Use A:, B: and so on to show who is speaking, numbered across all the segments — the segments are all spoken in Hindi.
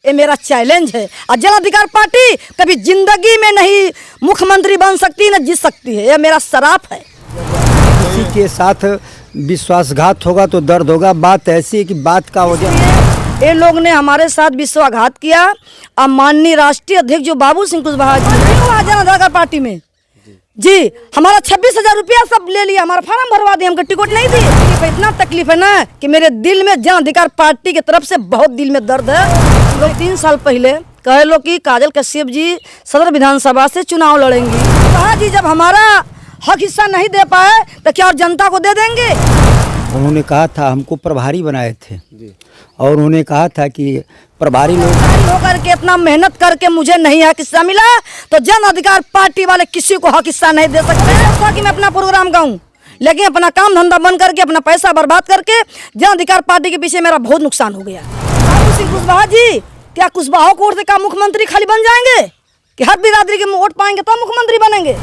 A: ये मेरा चैलेंज है। और जन अधिकार पार्टी कभी जिंदगी में नहीं मुख्यमंत्री बन सकती न जीत सकती है, ये मेरा शराप है।
B: किसी के साथ विश्वासघात होगा तो दर्द होगा। बात ऐसी है कि बात का वजह
A: ये लोग ने हमारे साथ विश्वासघात किया। अब माननीय राष्ट्रीय अध्यक्ष जो बाबू सिंह कुशवाहा जी जन अधिकार पार्टी में जी हमारा 26,000 रुपया सब ले लिया, हमारा फार्म भरवा दिया, हमको टिकट नहीं दी। इतना तकलीफ है ना कि मेरे दिल में जन अधिकार पार्टी की तरफ से बहुत दिल में दर्द है। लोग 3 साल पहले कहे लो कि काजल कश्यप जी सदर विधानसभा से चुनाव लड़ेंगी। कहा जी जब हमारा हक हिस्सा नहीं दे पाए तो क्या और जनता को दे देंगे।
B: उन्होंने कहा था हमको प्रभारी बनाए थे और उन्होंने कहा था कि प्रभारी लोग
A: होकर के अपना मेहनत करके मुझे नहीं हक हिस्सा मिला तो जन अधिकार पार्टी वाले किसी को हक हिस्सा नहीं दे सकते। ताकि मैं अपना प्रोग्राम गाऊं, लेकिन अपना काम धंधा बंद करके अपना पैसा बर्बाद करके जन अधिकार पार्टी के पीछे मेरा बहुत नुकसान हो गया। बाबू सिंह कुशवाहा जी क्या कुशवाहा कोर्ट से का मुख्यमंत्री खाली बन जाएंगे कि हर बिरादरी के वोट पाएंगे तो मुख्यमंत्री बनेंगे।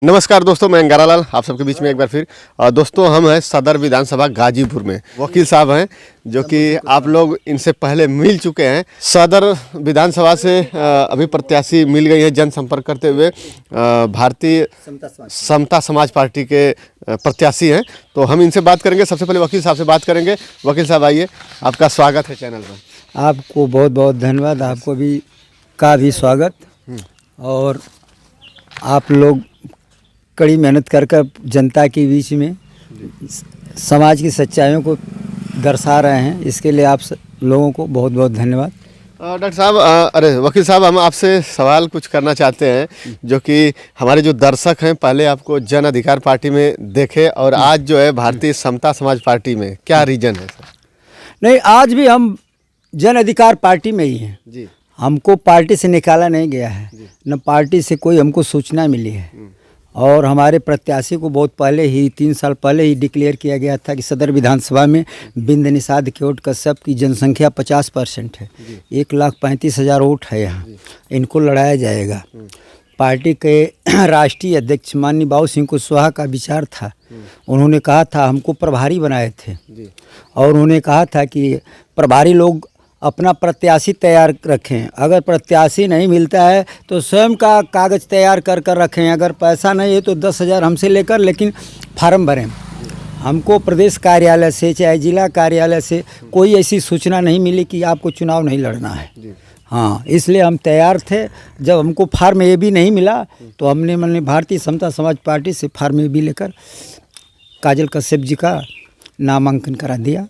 C: नमस्कार दोस्तों, मैं अंगारालाल आप सबके बीच में एक बार फिर। दोस्तों हम हैं सदर विधानसभा गाजीपुर में। वकील साहब हैं जो कि आप लोग इनसे पहले मिल चुके हैं। सदर विधानसभा से अभी प्रत्याशी मिल गई है जनसंपर्क करते हुए, भारतीय समता समाज पार्टी के प्रत्याशी हैं। तो हम इनसे बात करेंगे। सबसे पहले वकील साहब से बात करेंगे। वकील साहब आइए, आपका स्वागत है चैनल पर।
B: आपको बहुत बहुत धन्यवाद, आपको भी का भी स्वागत। और आप लोग कड़ी मेहनत कर जनता के बीच में समाज की सच्चाइयों को दर्शा रहे हैं, इसके लिए आप लोगों को बहुत बहुत धन्यवाद।
C: डॉक्टर साहब, अरे वकील साहब, हम आपसे सवाल कुछ करना चाहते हैं जो कि हमारे जो दर्शक हैं पहले आपको जन अधिकार पार्टी में देखे और आज जो है भारतीय समता समाज पार्टी में, क्या रीजन है सर?
B: नहीं, आज भी हम जन अधिकार पार्टी में ही हैं
C: जी।
B: हमको पार्टी से निकाला नहीं गया है, न पार्टी से कोई हमको सूचना मिली है। और हमारे प्रत्याशी को बहुत पहले ही 3 साल पहले ही डिक्लेयर किया गया था कि सदर विधानसभा में बिंद निषाद केवट कश्यप की जनसंख्या 50% है, 1,35,000 वोट है यहाँ, इनको लड़ाया जाएगा। पार्टी के राष्ट्रीय अध्यक्ष माननीय बाबू सिंह कुशवाहा का विचार था, उन्होंने कहा था हमको प्रभारी बनाए थे और उन्होंने कहा था कि प्रभारी लोग अपना प्रत्याशी तैयार रखें, अगर प्रत्याशी नहीं मिलता है तो स्वयं का कागज़ तैयार कर रखें, अगर पैसा नहीं है तो 10,000 हमसे लेकर लेकिन फार्म भरें। हमको प्रदेश कार्यालय से चाहे जिला कार्यालय से कोई ऐसी सूचना नहीं मिली कि आपको चुनाव नहीं लड़ना है। हाँ, इसलिए हम तैयार थे। जब हमको फार्म ए भी नहीं मिला तो हमने भारतीय समता समाज पार्टी से फार्म ए भी लेकर काजल कश्यप जी का नामांकन करा दिया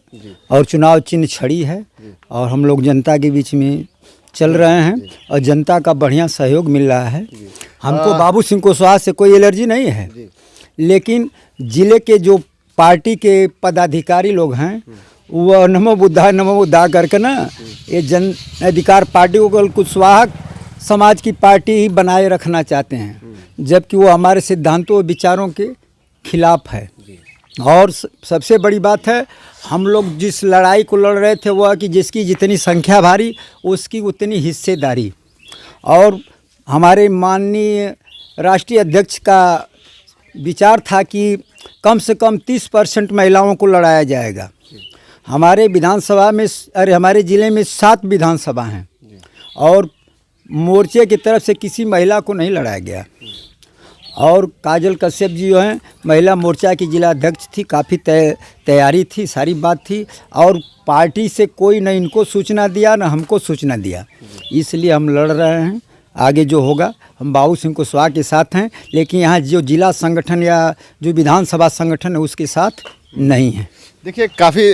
B: और चुनाव चिन्ह छड़ी है और हम लोग जनता के बीच में चल रहे हैं और जनता का बढ़िया सहयोग मिल रहा है। हमको बाबू सिंह कुशवाहा से कोई एलर्जी नहीं है, लेकिन ज़िले के जो पार्टी के पदाधिकारी लोग हैं वो नमो बुद्धा करके ना ये जन अधिकार पार्टी को कुशवाहा समाज की पार्टी ही बनाए रखना चाहते हैं, जबकि वो हमारे सिद्धांतों और विचारों के खिलाफ है। और सबसे बड़ी बात है, हम लोग जिस लड़ाई को लड़ रहे थे वो है कि जिसकी जितनी संख्या भारी उसकी उतनी हिस्सेदारी। और हमारे माननीय राष्ट्रीय अध्यक्ष का विचार था कि कम से कम 30% महिलाओं को लड़ाया जाएगा। हमारे विधानसभा में हमारे ज़िले में 7 विधानसभा हैं और मोर्चे की तरफ से किसी महिला को नहीं लड़ाया गया। और काजल कश्यप जी जो हैं महिला मोर्चा की जिला अध्यक्ष थी, काफ़ी तैयारी थी, सारी बात थी और पार्टी से कोई न इनको सूचना दिया न हमको सूचना दिया, इसलिए हम लड़ रहे हैं। आगे जो होगा हम बाबू सिंह कुशवाहा के साथ हैं, लेकिन यहाँ जो जिला संगठन या जो विधानसभा संगठन है उसके साथ नहीं है।
C: देखिए, काफ़ी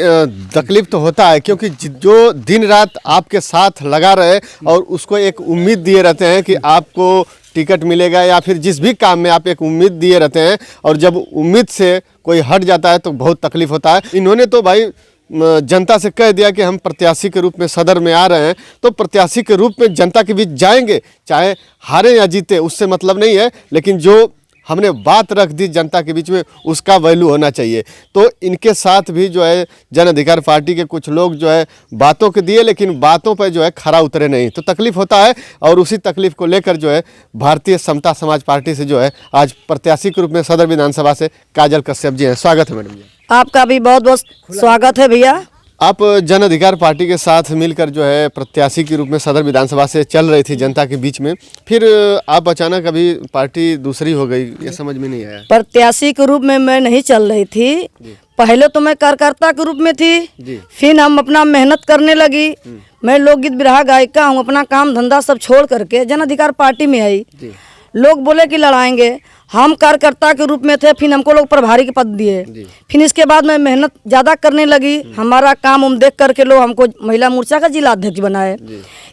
C: तकलीफ तो होता है क्योंकि जो दिन रात आपके साथ लगा रहे और उसको एक उम्मीद दिए रहते हैं कि आपको टिकट मिलेगा या फिर जिस भी काम में आप एक उम्मीद दिए रहते हैं और जब उम्मीद से कोई हट जाता है तो बहुत तकलीफ होता है। इन्होंने तो भाई जनता से कह दिया कि हम प्रत्याशी के रूप में सदर में आ रहे हैं, तो प्रत्याशी के रूप में जनता के बीच जाएंगे, चाहे हारे या जीते उससे मतलब नहीं है, लेकिन जो हमने बात रख दी जनता के बीच में उसका वैल्यू होना चाहिए। तो इनके साथ भी जो है जन अधिकार पार्टी के कुछ लोग जो है बातों के दिए लेकिन बातों पर जो है खरा उतरे नहीं, तो तकलीफ होता है। और उसी तकलीफ को लेकर जो है भारतीय समता समाज पार्टी से जो है आज प्रत्याशी के रूप में सदर विधानसभा से काजल कश्यप जी हैं। स्वागत है मैडम जी।
A: आपका भी बहुत बहुत स्वागत है भैया।
C: आप जन अधिकार पार्टी के साथ मिलकर जो है प्रत्याशी के रूप में सदर विधानसभा से चल रही थी जनता के बीच में, फिर आप अचानक अभी पार्टी दूसरी हो गई, ये समझ में नहीं आया।
A: प्रत्याशी के रूप में मैं नहीं चल रही थी, पहले तो मैं कार्यकर्ता के रूप में थी, फिर हम अपना मेहनत करने लगी। मैं लोकगीत बिरहा गायिका हूँ, अपना काम धंधा सब छोड़ करके जन अधिकार पार्टी में आई। लोग बोले कि लड़ाएंगे, हम कार्यकर्ता के रूप में थे, फिर हमको लोग प्रभारी के पद दिए। फिर इसके बाद मैं मेहनत ज़्यादा करने लगी, हमारा काम हम देख करके लोग हमको महिला मोर्चा का जिला अध्यक्ष बनाए।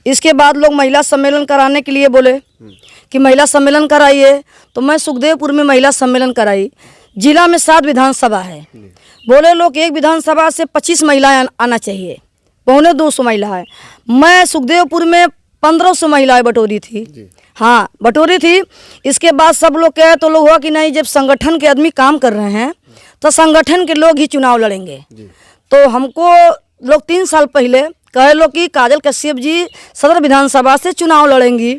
A: इसके बाद लोग महिला सम्मेलन कराने के लिए बोले कि महिला सम्मेलन कराइए, तो मैं सुखदेवपुर में महिला सम्मेलन कराई। जिला में 7 विधानसभा है, बोले लोग एक विधानसभा से 25 महिलाएं आना चाहिए, 250 महिला है। मैं सुखदेवपुर में 1500 महिलाएं बटोरी थी, हाँ बटोरी थी। इसके बाद सब लोग कहे तो लोग हुआ कि नहीं, जब संगठन के आदमी काम कर रहे हैं तो संगठन के लोग ही चुनाव लड़ेंगे। तो हमको लोग 3 साल पहले कहे लोग कि काजल कश्यप जी सदर विधानसभा से चुनाव लड़ेंगी।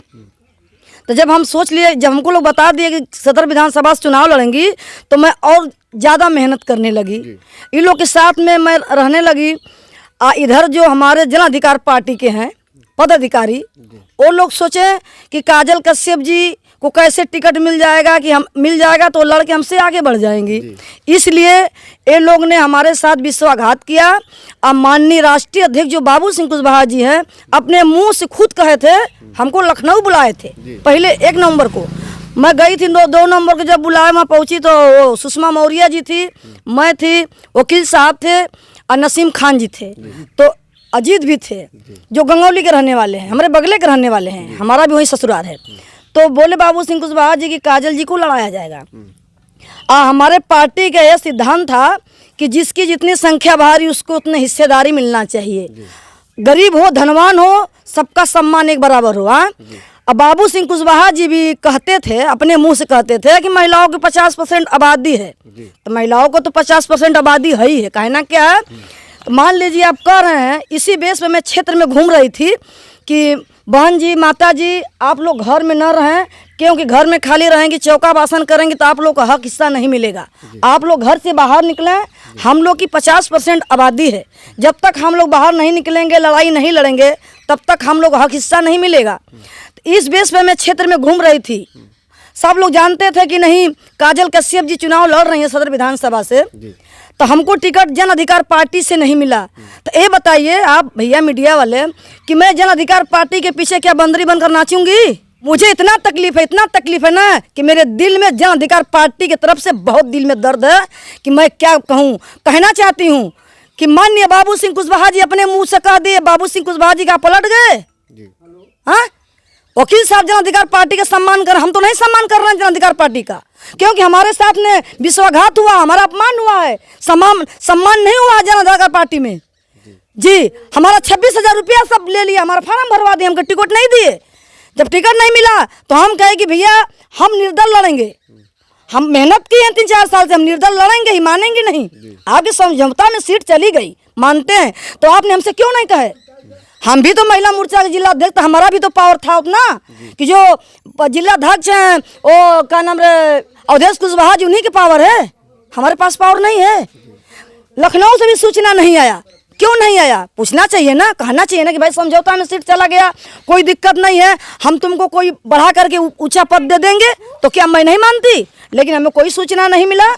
A: तो जब हम सोच लिए, जब हमको लोग बता दिए कि सदर विधानसभा से चुनाव लड़ेंगी, तो मैं और ज़्यादा मेहनत करने लगी। इन लोग के साथ में मैं रहने लगी। इधर जो हमारे जन अधिकार पार्टी के हैं पदाधिकारी, वो लोग सोचे कि काजल कश्यप जी को कैसे टिकट मिल जाएगा, कि हम मिल जाएगा तो लड़के हमसे आगे बढ़ जाएंगी। इसलिए ये लोग ने हमारे साथ विश्वासघात किया। अब माननीय राष्ट्रीय अध्यक्ष जो बाबू सिंह कुशवाहा जी हैं, अपने मुंह से खुद कहे थे, हमको लखनऊ बुलाए थे पहले 1 नवंबर को। मैं गई थी 2 नवंबर को, जब बुलाए वहाँ पहुँची तो वो सुषमा मौर्य जी थी, मैं थी, वकील साहब थे और नसीम खान जी थे, तो अजीत भी थे जो गंगौली के रहने वाले हैं, हमारे बगले के रहने वाले हैं, हमारा भी वही ससुराल है। तो बोले बाबू सिंह कुशवाहा जी की काजल जी को लड़ाया जाएगा। हमारे पार्टी का यह सिद्धांत था कि जिसकी जितनी संख्या भारी उसको उतनी हिस्सेदारी मिलना चाहिए, गरीब हो धनवान हो सबका सम्मान एक बराबर हो। अब बाबू सिंह कुशवाहा जी भी कहते थे, अपने मुंह से कहते थे कि महिलाओं की 50% आबादी है, तो महिलाओं को तो 50% आबादी है ही है, कहना क्या है। मान लीजिए आप कह रहे हैं, इसी बेस पे मैं क्षेत्र में घूम रही थी कि बहन जी माता जी आप लोग घर में न रहें, क्योंकि घर में खाली रहेंगी चौका बासन करेंगे तो आप लोग का हक हिस्सा नहीं मिलेगा। आप लोग घर से बाहर निकलें, हम लोग की 50% आबादी है, जब तक हम लोग बाहर नहीं निकलेंगे, लड़ाई नहीं लड़ेंगे, तब तक हम लोग हक हिस्सा नहीं मिलेगा। तो इस बेस पे मैं क्षेत्र में घूम रही थी। सब लोग जानते थे कि नहीं काजल कश्यप जी चुनाव लड़ रही हैं सदर विधानसभा से, तो हमको टिकट जन अधिकार पार्टी से नहीं मिला। तो ये बताइए आप भैया मीडिया वाले कि मैं जन अधिकार पार्टी के पीछे क्या बंदरी बनकर नाचूंगी? मुझे इतना तकलीफ है ना कि मेरे दिल में जन अधिकार पार्टी की तरफ से बहुत दिल में दर्द है कि मैं क्या कहूँ। कहना चाहती हूँ कि माननीय बाबू सिंह कुशवाहा जी अपने मुँह से कह दिए, बाबू सिंह कुशवाहा जी का पलट गए। हाँ, वकील साहब जन अधिकार पार्टी का सम्मान कर, हम तो नहीं सम्मान कर रहे हैं जन अधिकार पार्टी का, क्योंकि हमारे साथ में विश्वासघात हुआ, हमारा अपमान हुआ है, सम्मान नहीं हुआ जन अधिकार पार्टी में। जी हमारा 26,000 रुपया सब ले लिया, हमारा फार्म भरवा दिए, हमको टिकट नहीं दिए। जब टिकट नहीं मिला तो हम कहे कि भैया हम निर्दल लड़ेंगे, हम मेहनत की है 3-4 साल से, हम निर्दल लड़ेंगे ही, मानेंगे नहीं। आपके समझौता में सीट चली गई, मानते हैं, तो आपने हमसे क्यों नहीं कहे? हम भी तो महिला मोर्चा के जिला अध्यक्ष, हमारा भी तो पावर था उतना कि जो जिला अध्यक्ष हैं वो क्या नाम रे अवधेश कुशवाहा जी, उन्हीं के पावर है, हमारे पास पावर नहीं है। लखनऊ से भी सूचना नहीं आया, क्यों नहीं आया? पूछना चाहिए ना, कहना चाहिए ना कि भाई समझौता में सीट चला गया, कोई दिक्कत नहीं है, हम तुमको कोई बढ़ा करके ऊंचा पद दे देंगे। तो क्या मैं नहीं मानती? लेकिन हमें कोई सूचना नहीं मिला,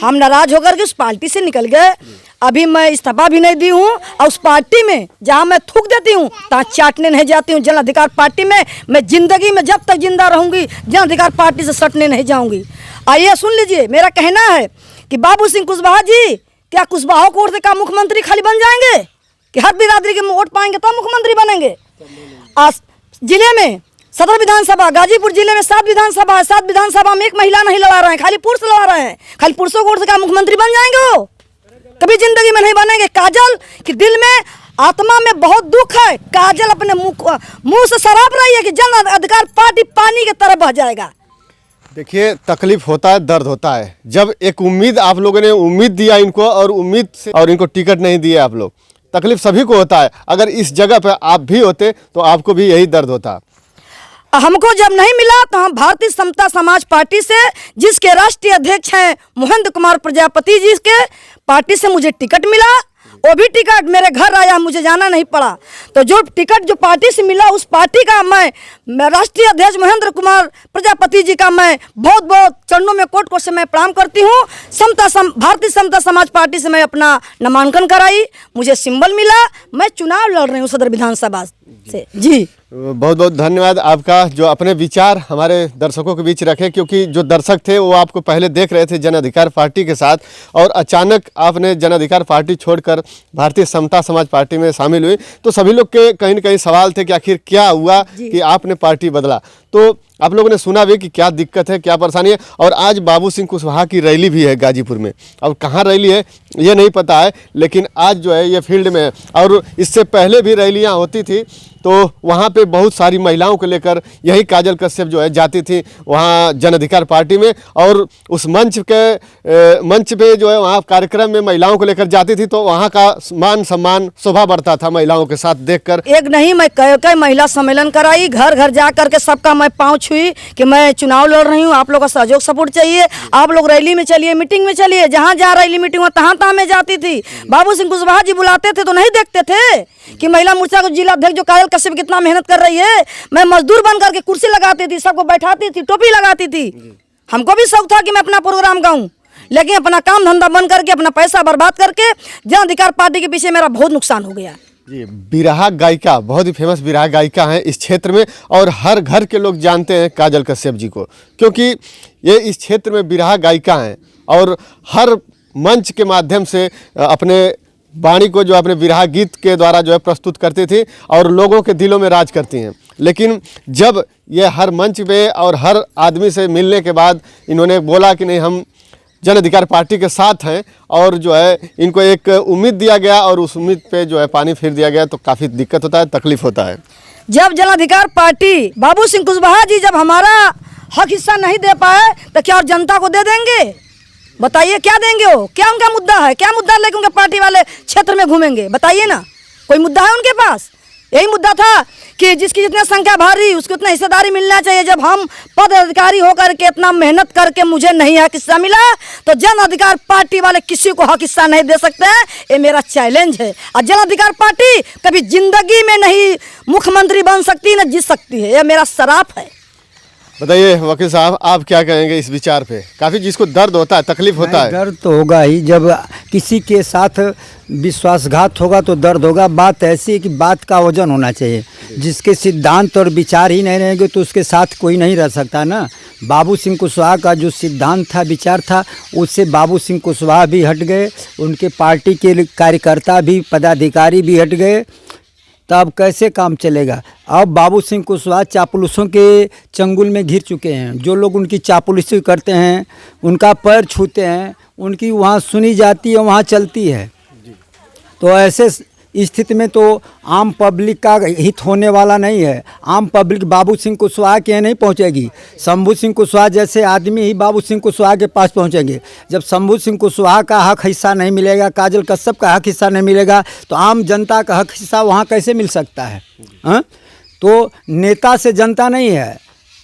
A: हम नाराज होकर के उस पार्टी से निकल गए। अभी मैं इस्तीफा भी नहीं दी हूँ, और उस पार्टी में जहाँ मैं थूक देती हूँ तहाँ चाटने नहीं जाती हूँ। जन अधिकार पार्टी में मैं जिंदगी में जब तक जिंदा रहूँगी जन अधिकार पार्टी से सटने नहीं जाऊँगी। आइए सुन लीजिए, मेरा कहना है कि बाबू सिंह कुशवाहा जी क्या कुशवाहा कोर्ट से का मुख्यमंत्री खाली बन जाएंगे कि हर बिरादरी के वोट पाएंगे तो मुख्यमंत्री बनेंगे? जिले में सदर विधानसभा गाजीपुर जिले में 7 विधानसभा है, 7 विधानसभा में एक महिला नहीं लड़ा रहे हैं, खाली पुरुष लड़ा रहे हैं। खाली पुरुषों कोर्ट से का मुख्यमंत्री बन जाएंगे? वो कभी जिंदगी में नहीं बनेंगे। काजल की दिल में आत्मा में बहुत दुख है, काजल अपने मुंह से शराब रही है कि जन अधिकार पार्टी पानी की तरह बह जाएगा।
C: देखिए तकलीफ होता है, दर्द होता है, जब एक उम्मीद आप लोगों ने उम्मीद दिया इनको और उम्मीद से और इनको टिकट नहीं दिए आप लोग, तकलीफ सभी को होता है। अगर इस जगह पर आप भी होते तो आपको भी यही दर्द होता।
A: हमको जब नहीं मिला तो हम भारतीय समता समाज पार्टी से, जिसके राष्ट्रीय अध्यक्ष हैं महेंद्र कुमार प्रजापति जी के पार्टी से मुझे टिकट मिला, वो भी टिकट मेरे घर आया, मुझे जाना नहीं पड़ा। तो जो टिकट जो पार्टी से मिला उस पार्टी का मैं राष्ट्रीय अध्यक्ष महेंद्र कुमार प्रजापति जी का मैं बहुत बहुत चरणों में कोट कोट से मैं प्रणाम करती हूँ। भारतीय समता समाज पार्टी से मैं अपना नामांकन कराई, मुझे सिंबल मिला, मैं चुनाव लड़ रही हूँ सदर विधानसभा से। जी
C: बहुत बहुत धन्यवाद आपका, जो अपने विचार हमारे दर्शकों के बीच रखे, क्योंकि जो दर्शक थे वो आपको पहले देख रहे थे जन अधिकार पार्टी के साथ, और अचानक आपने जन अधिकार पार्टी छोड़कर भारतीय समता समाज पार्टी में शामिल हुई, तो सभी लोग के कहीं न कहीं सवाल थे कि आखिर क्या हुआ कि आपने पार्टी बदला। तो आप लोगों ने सुना भी कि क्या दिक्कत है, क्या परेशानी है। और आज बाबू सिंह कुशवाहा की रैली भी है गाजीपुर में, अब कहाँ रैली है ये नहीं पता है, लेकिन आज जो है ये फील्ड में है। और इससे पहले भी रैलियाँ होती थी, तो वहाँ पे बहुत सारी महिलाओं को लेकर यही काजल कश्यप जो है जाती थी वहाँ जन अधिकार पार्टी में, और उस मंच पे जो है वहाँ कार्यक्रम में महिलाओं को लेकर जाती थी, तो वहाँ का मान सम्मान शोभा बढ़ता था महिलाओं के साथ देखकर।
A: एक नहीं, मैं कई महिला सम्मेलन कराई, घर घर जा करके सबका मैं पाँव छुई कि मैं चुनाव लड़ रही हूँ, आप लोग का सहयोग सपोर्ट चाहिए, आप लोग रैली में चलिए, मीटिंग में चलिए, जहाँ जहाँ रैली मीटिंग में तहाँ मैं जाती थी। बाबू सिंह कुशवाहा जी बुलाते थे तो नहीं देखते थे कि महिला मोर्चा को जिला अध्यक्ष जो काजल कश्यप कितना मेहनत कर रही है। मैं मजदूर बन करके कुर्सी लगाती थी, सबको बैठाती थी, टोपी लगाती थी। हमको भी शौक था कि मैं अपना प्रोग्राम गाऊं, लेकिन अपना काम धंधा बंद करके अपना पैसा बर्बाद करके जन अधिकार पार्टी के पीछे मेरा बहुत नुकसान हो गया।
C: जी, बिरहा गायिका, बहुत ही फेमस बिरहा गायिका हैं इस क्षेत्र में, और हर घर के लोग जानते हैं काजल कश्यप जी को, क्योंकि ये इस क्षेत्र में बिरहा गायिका हैं और हर मंच के माध्यम से अपने वाणी को जो अपने बिरहा गीत के द्वारा जो है प्रस्तुत करती थी और लोगों के दिलों में राज करती हैं। लेकिन जब ये हर मंच पे और हर आदमी से मिलने के बाद इन्होंने बोला कि नहीं, हम जन अधिकार पार्टी के साथ हैं, और जो है इनको एक उम्मीद दिया गया और उस उम्मीद पे जो है पानी फेर दिया गया, तो काफ़ी दिक्कत होता है, तकलीफ होता है।
A: जब जन अधिकार पार्टी बाबू सिंह कुशवाहा जी जब हमारा हक हिस्सा नहीं दे पाए तो क्या और जनता को दे देंगे? बताइए क्या देंगे वो? क्या उनका मुद्दा है? क्या मुद्दा लेके उनके पार्टी वाले क्षेत्र में घूमेंगे? बताइए ना, कोई मुद्दा है उनके पास? यही मुद्दा था कि जिसकी जितनी संख्या भारी उसको उतना हिस्सेदारी मिलना चाहिए। जब हम पद अधिकारी होकर के इतना मेहनत करके मुझे नहीं हक हिस्सा मिला, तो जन अधिकार पार्टी वाले किसी को हक हिस्सा नहीं दे सकते हैं। ये मेरा चैलेंज है। और जन अधिकार पार्टी कभी जिंदगी में नहीं मुख्यमंत्री बन सकती, न जीत सकती है, यह मेरा श्राप है।
C: बताइए वकील साहब, आप क्या कहेंगे इस विचार पे? काफ़ी जिसको दर्द होता है, तकलीफ होता है।
B: दर्द तो होगा ही, जब किसी के साथ विश्वासघात होगा तो दर्द होगा। बात ऐसी है कि बात का वजन होना चाहिए। जिसके सिद्धांत और विचार ही नहीं रहेंगे तो उसके साथ कोई नहीं रह सकता ना। बाबू सिंह कुशवाहा का जो सिद्धांत था, विचार था, उससे बाबू सिंह कुशवाहा भी हट गए, उनके पार्टी के कार्यकर्ता भी, पदाधिकारी भी हट गए, तब कैसे काम चलेगा? अब बाबू सिंह कुशवाहा चापलूसों के चंगुल में घिर चुके हैं। जो लोग उनकी चापलूसी करते हैं, उनका पैर छूते हैं, उनकी वहाँ सुनी जाती है, वहाँ चलती है। तो ऐसे स्थिति में तो आम पब्लिक का हित होने वाला नहीं है। आम पब्लिक बाबू सिंह कुशवाहा के यहाँ नहीं पहुँचेगी। शंभू सिंह कुशवाहा जैसे आदमी ही बाबू सिंह कुशवाहा के पास पहुँचेंगे। जब शंभू सिंह कुशवाहा का हक हिस्सा नहीं मिलेगा, काजल कश्यप का हक हिस्सा नहीं मिलेगा, तो आम जनता का हक हिस्सा वहाँ कैसे मिल सकता है? हाँ, तो नेता से जनता नहीं है,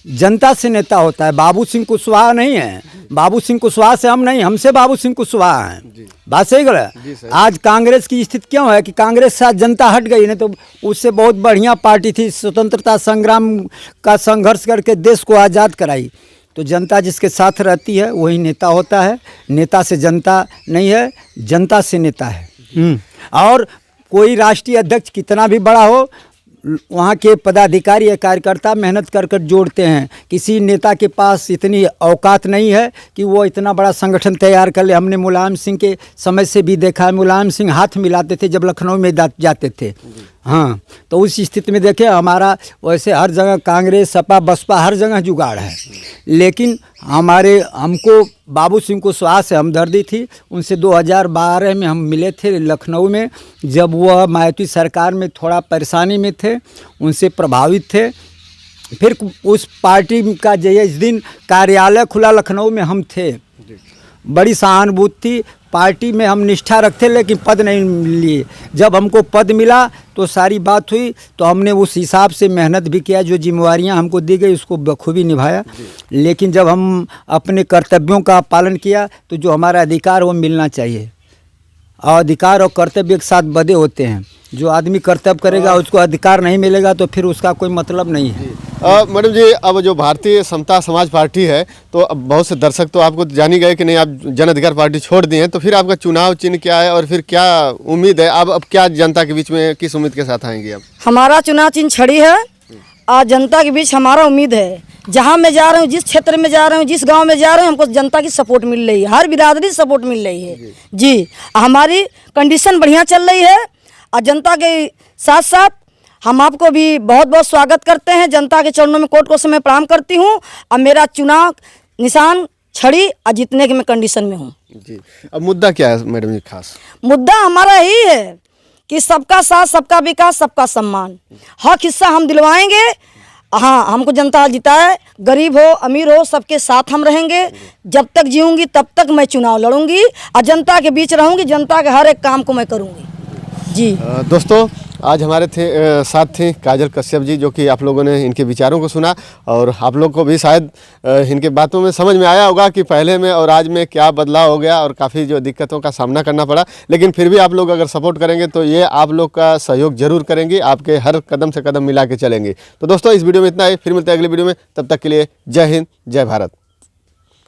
B: जनता से नेता होता है। बाबू सिंह कुशवाहा नहीं है, बाबू सिंह कुशवाहा से हम नहीं, हमसे बाबू सिंह कुशवाहा हैं। बात सही गलत? आज कांग्रेस की स्थिति क्यों है कि कांग्रेस से जनता हट गई, नहीं तो उससे बहुत बढ़िया पार्टी थी, स्वतंत्रता संग्राम का संघर्ष करके देश को आज़ाद कराई। तो जनता जिसके साथ रहती है वही नेता होता है। नेता से जनता नहीं है, जनता से नेता है। और कोई राष्ट्रीय अध्यक्ष कितना भी बड़ा हो, वहाँ के पदाधिकारी या कार्यकर्ता मेहनत कर कर जोड़ते हैं। किसी नेता के पास इतनी औकात नहीं है कि वो इतना बड़ा संगठन तैयार कर ले। हमने मुलायम सिंह के समय से भी देखा है, मुलायम सिंह हाथ मिलाते थे जब लखनऊ में जाते थे। हाँ, तो उस स्थिति में देखें, हमारा वैसे हर जगह कांग्रेस, सपा, बसपा हर जगह जुगाड़ है, लेकिन हमको बाबू सिंह कुशवाहा से हमदर्दी थी। उनसे 2012 में हम मिले थे लखनऊ में, जब वह मायावती सरकार में थोड़ा परेशानी में थे, उनसे प्रभावित थे। फिर उस पार्टी का जिस दिन कार्यालय खुला लखनऊ में हम थे, बड़ी सहानुभूति थी। पार्टी में हम निष्ठा रखते लेकिन पद नहीं लिए। जब हमको पद मिला तो सारी बात हुई, तो हमने उस हिसाब से मेहनत भी किया, जो जिम्मेवारियां हमको दी गई उसको बखूबी निभाया। लेकिन जब हम अपने कर्तव्यों का पालन किया तो जो हमारा अधिकार वो मिलना चाहिए। अधिकार और कर्तव्य एक साथ बंधे होते हैं। जो आदमी कर्तव्य करेगा उसको अधिकार नहीं मिलेगा तो फिर उसका कोई मतलब नहीं है।
C: मैडम जी, अब जो भारतीय समता समाज पार्टी है, तो अब बहुत से दर्शक तो आपको जान ही गए कि नहीं, आप जन अधिकार पार्टी छोड़ दिए हैं, तो फिर आपका चुनाव चिन्ह क्या है और फिर क्या उम्मीद है? अब क्या जनता के बीच में किस उम्मीद के साथ आएंगे आप?
A: हमारा चुनाव चिन्ह छड़ी है और जनता के बीच हमारा उम्मीद है। जहाँ मैं जा रहा हूँ, जिस क्षेत्र में जा रहा हूँ, जिस गांव में जा रहा हूँ, हमको जनता की सपोर्ट मिल रही है, हर बिरादरी सपोर्ट मिल रही है जी। हमारी कंडीशन बढ़िया चल रही है और जनता के साथ साथ हम आपको भी बहुत बहुत स्वागत करते हैं। जनता के चरणों में कोट कोट से मैं प्रणाम करती हूँ और मेरा चुनाव निशान छड़ी और जीतने के मैं कंडीशन में हूँ
C: जी। अब मुद्दा क्या है मैडम जी खास?
A: मुद्दा हमारा यही है कि सबका साथ, सबका विकास, सबका सम्मान, हक हिस्सा हम दिलवाएंगे। हाँ, हमको जनता जिताए, गरीब हो अमीर हो सबके साथ हम रहेंगे। जब तक जीऊँगी तब तक मैं चुनाव लड़ूंगी और जनता के बीच रहूँगी, जनता के हर एक काम को मैं करूँगी जी।
C: दोस्तों, आज हमारे साथ थे काजल कश्यप जी, जो कि आप लोगों ने इनके विचारों को सुना और आप लोग को भी शायद इनके बातों में समझ में आया होगा कि पहले में और आज में क्या बदलाव हो गया और काफ़ी जो दिक्कतों का सामना करना पड़ा। लेकिन फिर भी आप लोग अगर सपोर्ट करेंगे तो ये आप लोग का सहयोग जरूर करेंगे, आपके हर कदम से कदम मिला के चलेंगे। तो दोस्तों, इस वीडियो में इतना ही, फिर मिलते हैं अगली वीडियो में। तब तक के लिए जय हिंद, जय भारत।